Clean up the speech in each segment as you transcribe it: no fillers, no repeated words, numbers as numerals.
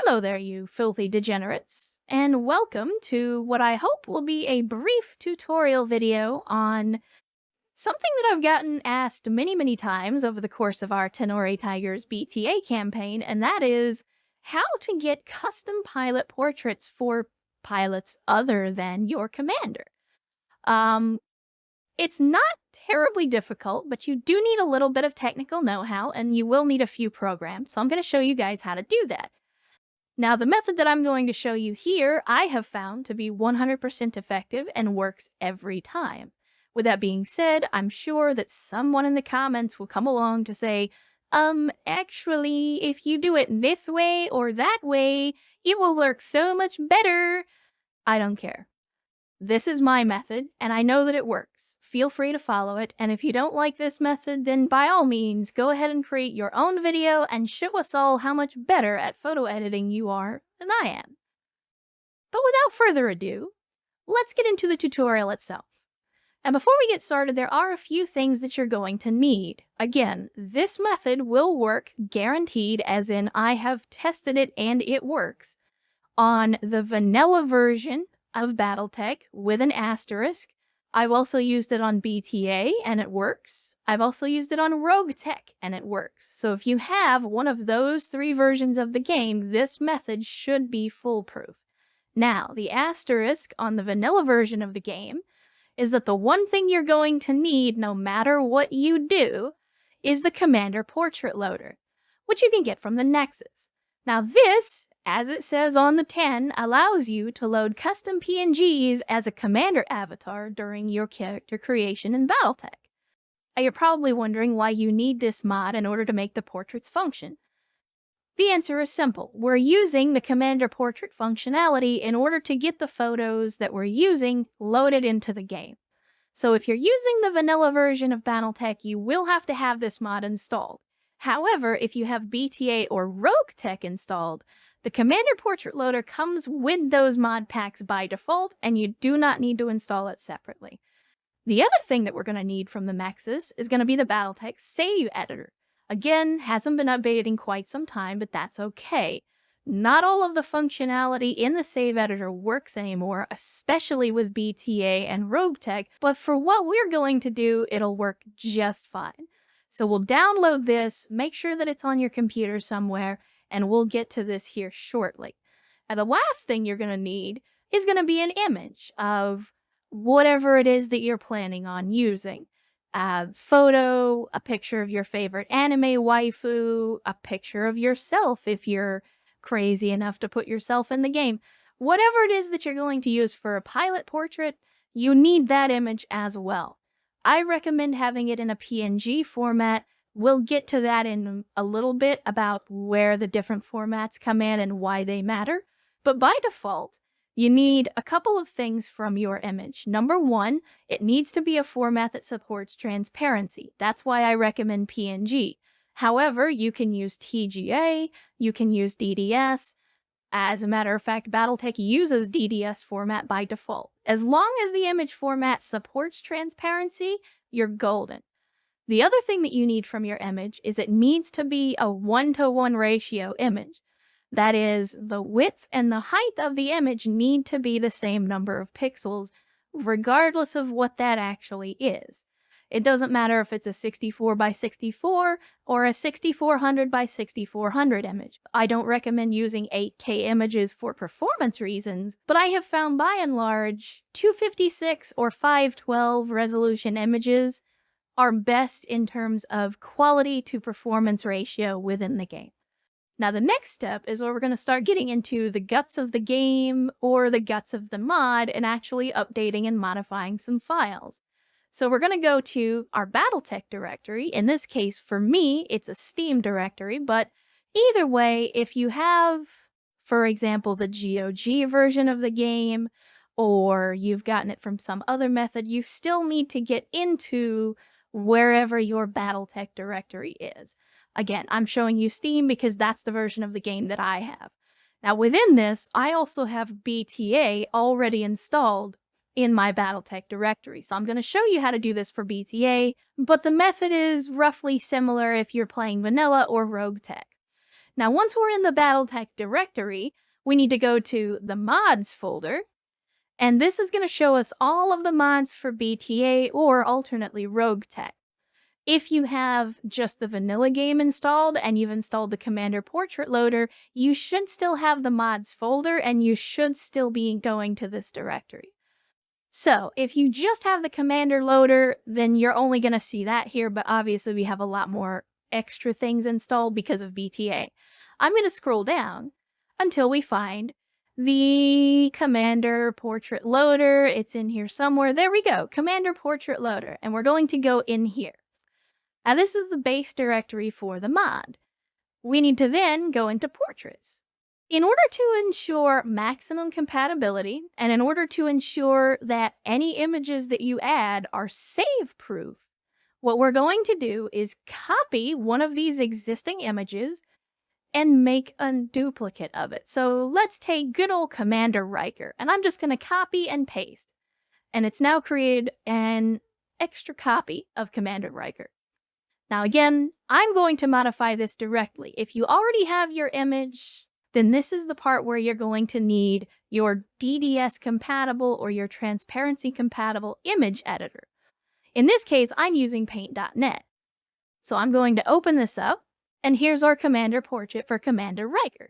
Hello there, you filthy degenerates, and welcome to what I hope will be a brief tutorial video on something that I've gotten asked many times over the course of our Tenori Tigers BTA campaign, and that is how to get custom pilot portraits for pilots other than your commander. It's not terribly difficult, but you do need a little bit of technical know-how, and you will need a few programs, so I'm going to show you guys how to do that. Now, the method that I'm going to show you here, I have found to be 100% effective and works every time. With that being said, I'm sure that someone in the comments will come along to say, actually, if you do it this way or that way, it will work so much better. I don't care. This is my method, and I know that it works. Feel free to follow it, and if you don't like this method, then by all means, go ahead and create your own video and show us all how much better at photo editing you are than I am. But without further ado, let's get into the tutorial itself. And before we get started, there are a few things that you're going to need. Again, this method will work guaranteed, as in I have tested it and it works, on the vanilla version of Battletech with an asterisk. I've also used it on BTA and it works. I've also used it on Roguetech and it works. So if you have one of those three versions of the game, this method should be foolproof. Now, the asterisk on the vanilla version of the game is that the one thing you're going to need no matter what you do is the Commander Portrait Loader, which you can get from the Nexus. Now this, as it says on the 10, allows you to load custom PNGs as a commander avatar during your character creation in Battletech. You're probably wondering why you need this mod in order to make the portraits function. The answer is simple. We're using the commander portrait functionality in order to get the photos that we're using loaded into the game. So if you're using the vanilla version of Battletech, you will have to have this mod installed. However, if you have BTA or Roguetech installed, the Commander Portrait Loader comes with those mod packs by default, and you do not need to install it separately. The other thing that we're going to need from the Nexus is going to be the Battletech Save Editor. Again, hasn't been updated in quite some time, but that's okay. Not all of the functionality in the Save Editor works anymore, especially with BTA and Roguetech, but for what we're going to do, it'll work just fine. So we'll download this, make sure that it's on your computer somewhere, and we'll get to this here shortly. And the last thing you're going to need is going to be an image of whatever it is that you're planning on using. A photo, a picture of your favorite anime waifu, a picture of yourself if you're crazy enough to put yourself in the game. Whatever it is that you're going to use for a pilot portrait, you need that image as well. I recommend having it in a PNG format. We'll get to that in a little bit about where the different formats come in and why they matter. But by default, you need a couple of things from your image. Number one, it needs to be a format that supports transparency. That's why I recommend PNG. However, you can use TGA, you can use DDS. As a matter of fact, Battletech uses DDS format by default. As long as the image format supports transparency, you're golden. The other thing that you need from your image is it needs to be a 1-to-1 ratio image. That is, the width and the height of the image need to be the same number of pixels, regardless of what that actually is. It doesn't matter if it's a 64 by 64 or a 6400 by 6400 image. I don't recommend using 8K images for performance reasons, but I have found by and large 256 or 512 resolution images are best in terms of quality to performance ratio within the game. Now the next step is where we're going to start getting into the guts of the game or the guts of the mod and actually updating and modifying some files. So we're going to go to our Battletech directory. In this case, for me, it's a Steam directory, but either way, if you have, for example, the GOG version of the game, or you've gotten it from some other method, you still need to get into wherever your Battletech directory is. Again, I'm showing you Steam because that's the version of the game that I have. Now within this, I also have BTA already installed in my Battletech directory. So I'm going to show you how to do this for BTA, but the method is roughly similar if you're playing vanilla or Roguetech. Now, once we're in the Battletech directory, we need to go to the mods folder, and this is going to show us all of the mods for BTA or alternately Roguetech. If you have just the vanilla game installed and you've installed the Commander Portrait Loader, you should still have the mods folder and you should still be going to this directory. So if you just have the Commander Loader, then you're only going to see that here, but obviously we have a lot more extra things installed because of BTA. I'm going to scroll down until we find the Commander Portrait Loader. It's in here somewhere. There we go, Commander Portrait Loader, and we're going to go in here. Now this is the base directory for the mod. We need to then go into Portraits. In order to ensure maximum compatibility, and in order to ensure that any images that you add are save-proof, what we're going to do is copy one of these existing images and make a duplicate of it. So let's take good old Commander Riker, and I'm just going to copy and paste. And it's now created an extra copy of Commander Riker. Now again, I'm going to modify this directly. If you already have your image, then this is the part where you're going to need your DDS compatible or your transparency compatible image editor. In this case, I'm using paint.net. So I'm going to open this up, and here's our Commander portrait for Commander Riker.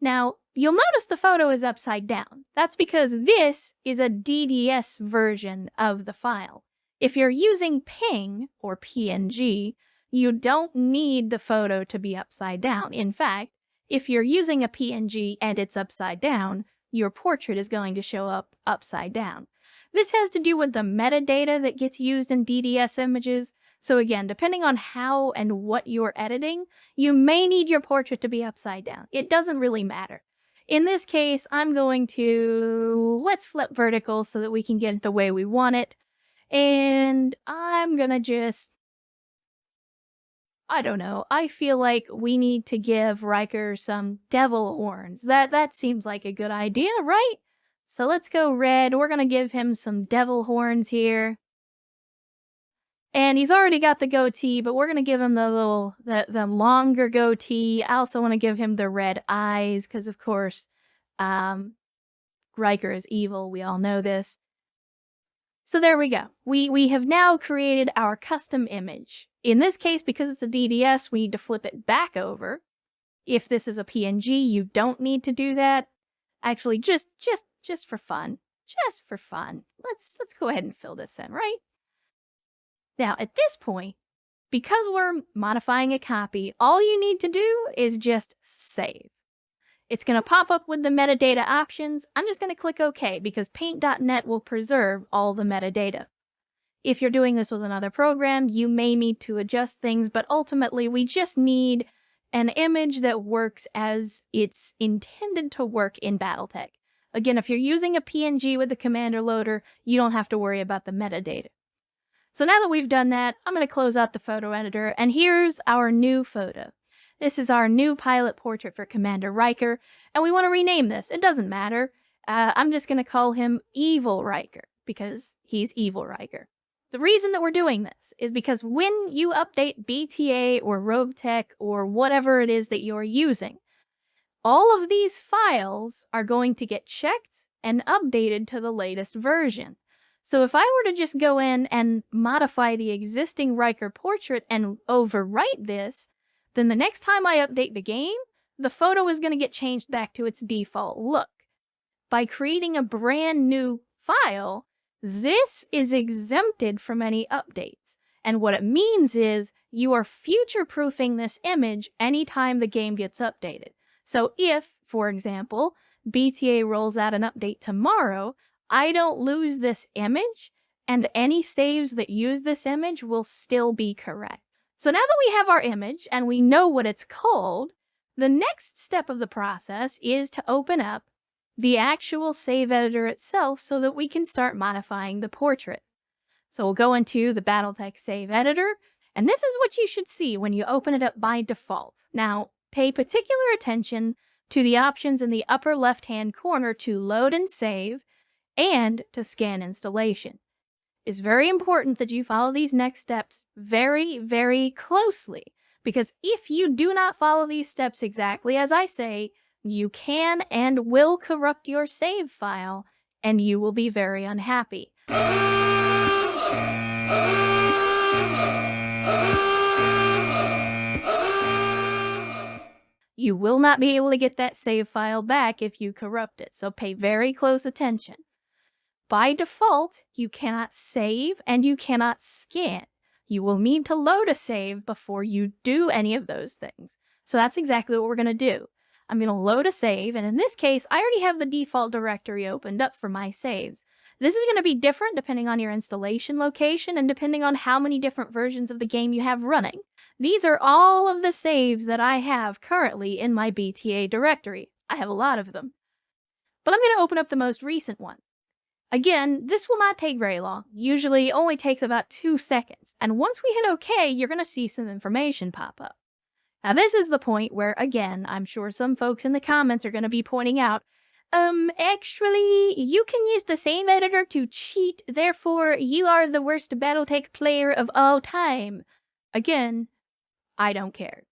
Now, you'll notice the photo is upside down. That's because this is a DDS version of the file. If you're using PNG or PNG, you don't need the photo to be upside down. In fact, if you're using a PNG and it's upside down, your portrait is going to show up upside down. This has to do with the metadata that gets used in DDS images. So again, depending on how and what you're editing, you may need your portrait to be upside down. It doesn't really matter. In this case, I'm going to, let's flip vertical so that we can get it the way we want it. And I'm gonna just, I don't know, I feel like we need to give Riker some devil horns. That seems like a good idea, right? So let's go red. We're gonna give him some devil horns here. And he's already got the goatee, but we're gonna give him the longer goatee. I also want to give him the red eyes, because of course, Riker is evil. We all know this. So there we go. We have now created our custom image. In this case, because it's a DDS, we need to flip it back over. If this is a PNG, you don't need to do that. Actually, just for fun. Just for fun. Let's go ahead and fill this in, right? Now, at this point, because we're modifying a copy, all you need to do is just save. It's going to pop up with the metadata options. I'm just going to click OK because paint.net will preserve all the metadata. If you're doing this with another program, you may need to adjust things, but ultimately we just need an image that works as it's intended to work in Battletech. Again, if you're using a PNG with the Commander Loader, you don't have to worry about the metadata. So now that we've done that, I'm going to close out the photo editor, and here's our new photo. This is our new pilot portrait for Commander Riker, and we want to rename this. It doesn't matter. I'm just going to call him Evil Riker, because he's Evil Riker. The reason that we're doing this is because when you update BTA or Roguetech or whatever it is that you're using, all of these files are going to get checked and updated to the latest version. So if I were to just go in and modify the existing Riker portrait and overwrite this, then the next time I update the game, the photo is going to get changed back to its default look. By creating a brand new file, this is exempted from any updates. And what it means is you are future-proofing this image anytime the game gets updated. So if, for example, BTA rolls out an update tomorrow, I don't lose this image, and any saves that use this image will still be correct. So now that we have our image and we know what it's called, the next step of the process is to open up the actual save editor itself so that we can start modifying the portrait. So we'll go into the Battletech save editor, and this is what you should see when you open it up by default. Now, pay particular attention to the options in the upper left-hand corner to load and save and to scan installation. It's very important that you follow these next steps very, very closely, Because if you do not follow these steps exactly as I say, you can and will corrupt your save file, and you will be very unhappy. You will not be able to get that save file back if you corrupt it, so pay very close attention. By default, you cannot save and you cannot scan. You will need to load a save before you do any of those things. So that's exactly what we're going to do. I'm going to load a save, and in this case, I already have the default directory opened up for my saves. This is going to be different depending on your installation location and depending on how many different versions of the game you have running. These are all of the saves that I have currently in my BTA directory. I have a lot of them. But I'm going to open up the most recent one. Again, this will not take very long. Usually only takes about 2 seconds. And once we hit OK, you're going to see some information pop up. Now this is the point where, again, I'm sure some folks in the comments are going to be pointing out, actually, you can use the save editor to cheat, therefore you are the worst Battletech player of all time. Again, I don't care.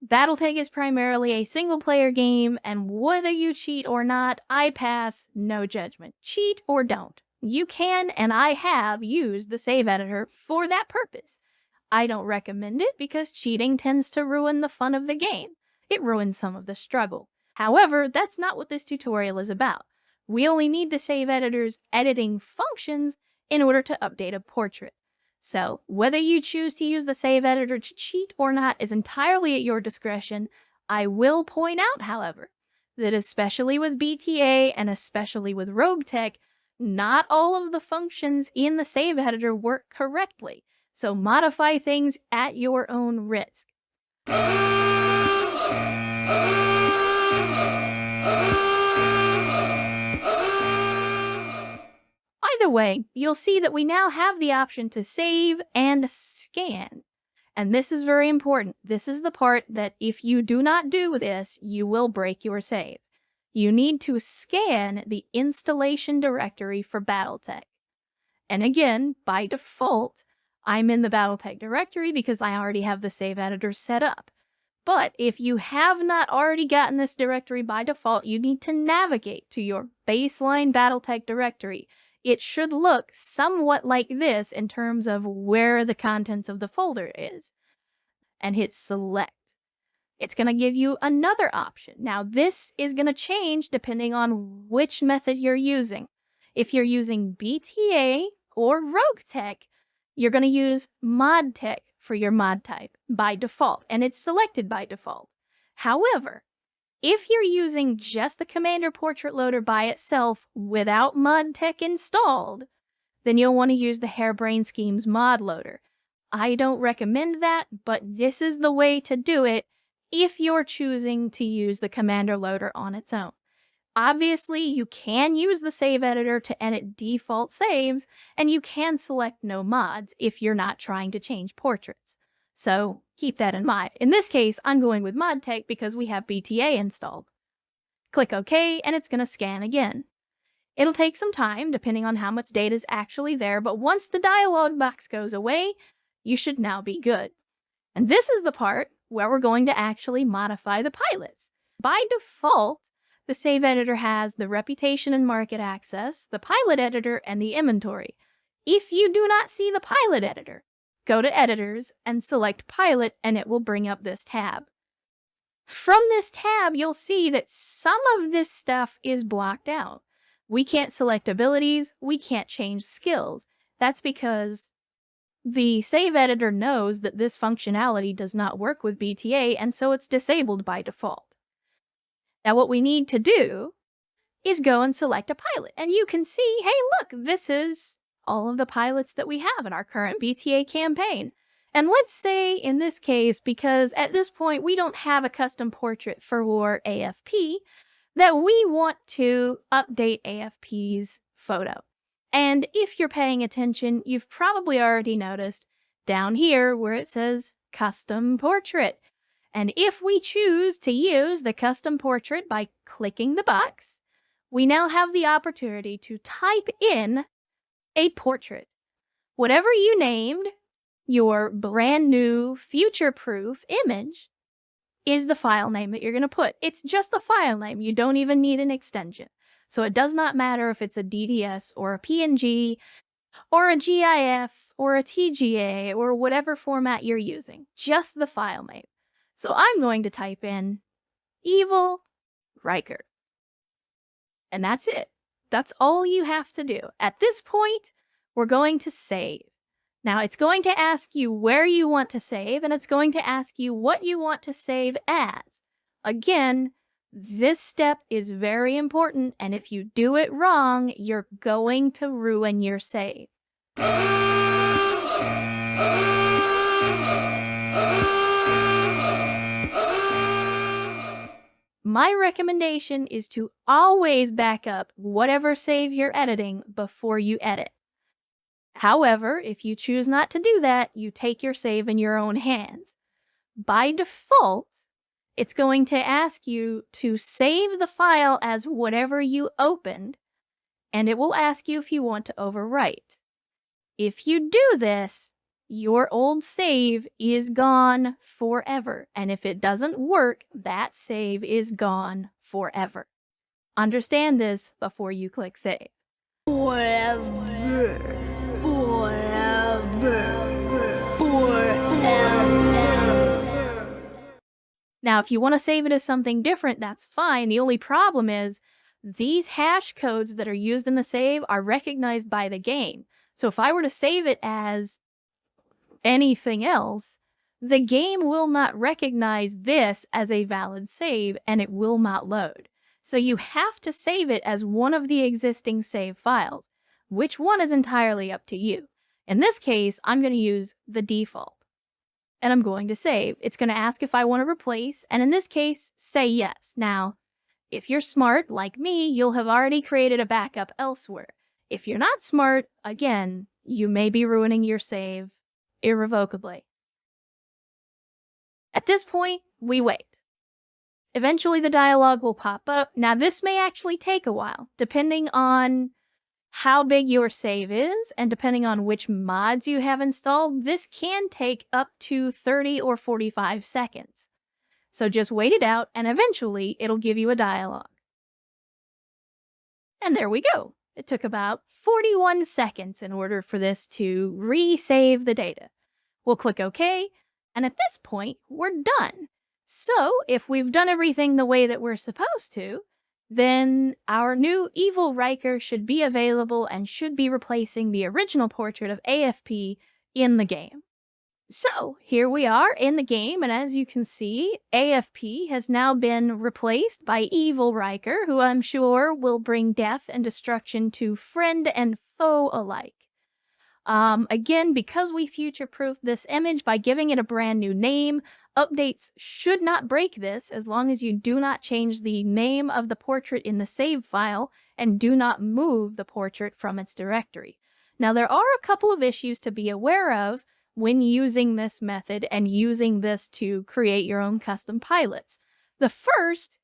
Battletech is primarily a single-player game, and whether you cheat or not, I pass no judgment. Cheat or don't. You can, and I have, used the save editor for that purpose. I don't recommend it because cheating tends to ruin the fun of the game. It ruins some of the struggle. However, that's not what this tutorial is about. We only need the save editor's editing functions in order to update a portrait. So, whether you choose to use the save editor to cheat or not is entirely at your discretion. I will point out, however, that especially with BTA and especially with Roguetech, not all of the functions in the save editor work correctly. So modify things at your own risk. Either way, you'll see that we now have the option to save and scan. And this is very important. This is the part that if you do not do this, you will break your save. You need to scan the installation directory for Battletech. And again, by default, I'm in the Battletech directory because I already have the save editor set up. But if you have not already gotten this directory by default, you need to navigate to your baseline Battletech directory. It should look somewhat like this in terms of where the contents of the folder is. And hit select. It's going to give you another option. Now this is going to change depending on which method you're using. If you're using BTA or Roguetech, you're going to use modtech for your mod type by default, and it's selected by default. However, if you're using just the Commander Portrait Loader by itself without modtech installed, then you'll want to use the Harebrained Schemes mod loader. I don't recommend that, but this is the way to do it if you're choosing to use the Commander loader on its own. Obviously, you can use the save editor to edit default saves, and you can select no mods if you're not trying to change portraits. So keep that in mind. In this case, I'm going with modtech because we have BTA installed. Click OK, and it's going to scan again. It'll take some time, depending on how much data is actually there, but once the dialog box goes away, you should now be good. And this is the part where we're going to actually modify the pilots. By default, the save editor has the reputation and market access, the pilot editor, and the inventory. If you do not see the pilot editor, go to editors and select pilot, and it will bring up this tab. From this tab, you'll see that some of this stuff is blocked out. We can't select abilities, we can't change skills. That's because the save editor knows that this functionality does not work with BTA, and so it's disabled by default. Now what we need to do is go and select a pilot. And you can see, hey look, this is all of the pilots that we have in our current BTA campaign. And let's say in this case, because at this point we don't have a custom portrait for AFP, that we want to update AFP's photo. And if you're paying attention, you've probably already noticed down here where it says custom portrait. And if we choose to use the custom portrait by clicking the box, we now have the opportunity to type in a portrait. Whatever you named, your brand new future-proof image is the file name that you're going to put. It's just the file name. You don't even need an extension. So it does not matter if it's a DDS or a PNG or a GIF or a TGA or whatever format you're using. Just the file name. So I'm going to type in Evil Riker. And that's it. That's all you have to do. At this point, we're going to save. Now, it's going to ask you where you want to save, and it's going to ask you what you want to save as. Again, this step is very important, and if you do it wrong, you're going to ruin your save. My recommendation is to always back up whatever save you're editing before you edit. However, if you choose not to do that, you take your save in your own hands. By default, it's going to ask you to save the file as whatever you opened, and it will ask you if you want to overwrite. If you do this, your old save is gone forever, and if it doesn't work, that save is gone forever. Understand this before you click save. Forever. Now, if you want to save it as something different, that's fine. The only problem is these hash codes that are used in the save are recognized by the game. So if I were to save it as anything else, the game will not recognize this as a valid save and it will not load. So you have to save it as one of the existing save files. Which one is entirely up to you. In this case, I'm going to use the default. And I'm going to save. It's going to ask if I want to replace, and in this case, say yes. Now, if you're smart, like me, you'll have already created a backup elsewhere. If you're not smart, again, you may be ruining your save irrevocably. At this point, we wait. Eventually, the dialog will pop up. Now, this may actually take a while, depending on how big your save is, and depending on which mods you have installed, this can take up to 30 or 45 seconds. So just wait it out, and eventually it'll give you a dialog. And there we go. It took about 41 seconds in order for this to resave the data. We'll click OK, and at this point, we're done. So if we've done everything the way that we're supposed to, then our new Evil Riker should be available and should be replacing the original portrait of AFP in the game. So here we are in the game, and as you can see, AFP has now been replaced by Evil Riker, who I'm sure will bring death and destruction to friend and foe alike. Again, because we future-proofed this image by giving it a brand new name, updates should not break this as long as you do not change the name of the portrait in the save file and do not move the portrait from its directory. Now, there are a couple of issues to be aware of when using this method and using this to create your own custom pilots. The first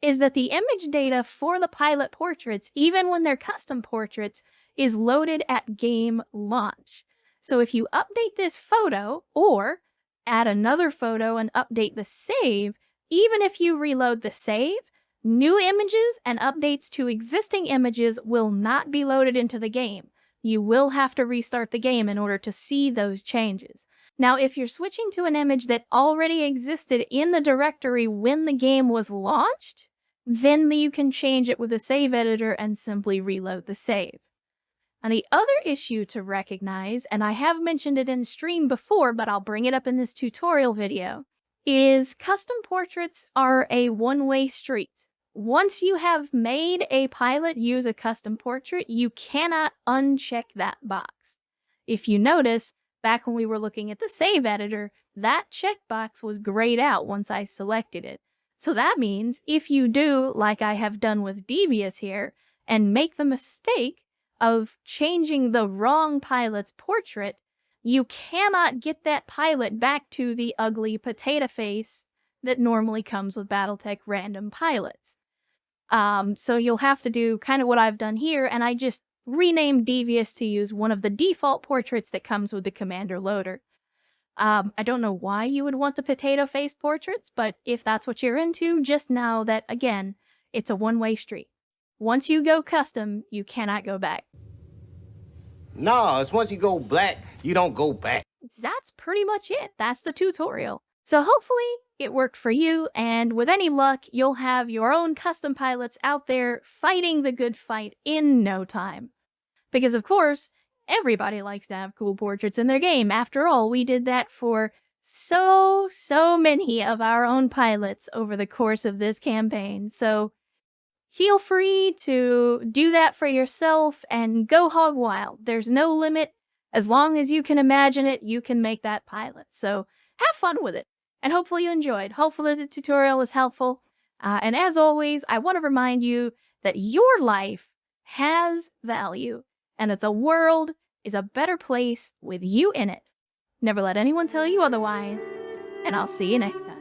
is that the image data for the pilot portraits, even when they're custom portraits, is loaded at game launch. So if you update this photo or add another photo and update the save, even if you reload the save, new images and updates to existing images will not be loaded into the game. You will have to restart the game in order to see those changes. Now, if you're switching to an image that already existed in the directory when the game was launched, then you can change it with a save editor and simply reload the save. And the other issue to recognize, and I have mentioned it in stream before, but I'll bring it up in this tutorial video, is custom portraits are a one-way street. Once you have made a pilot use a custom portrait, you cannot uncheck that box. If you notice, back when we were looking at the save editor, that checkbox was grayed out once I selected it. So that means if you do, like I have done with Devious here, and make the mistake of changing the wrong pilot's portrait, you cannot get that pilot back to the ugly potato face that normally comes with Battletech random pilots. So you'll have to do kind of what I've done here, and I just renamed Devious to use one of the default portraits that comes with the Commander loader. I don't know why you would want the potato face portraits, but if that's what you're into, just know that, again, it's a one-way street. Once you go custom, you cannot go back. No, it's once you go black, you don't go back. That's pretty much it. That's the tutorial. So hopefully it worked for you, and with any luck, you'll have your own custom pilots out there fighting the good fight in no time. Because of course, everybody likes to have cool portraits in their game. After all, we did that for so many of our own pilots over the course of this campaign. So feel free to do that for yourself and go hog wild. There's no limit. As long as you can imagine it, you can make that pilot. So have fun with it. And hopefully you enjoyed. Hopefully the tutorial was helpful. And as always, I want to remind you that your life has value and that the world is a better place with you in it. Never let anyone tell you otherwise. And I'll see you next time.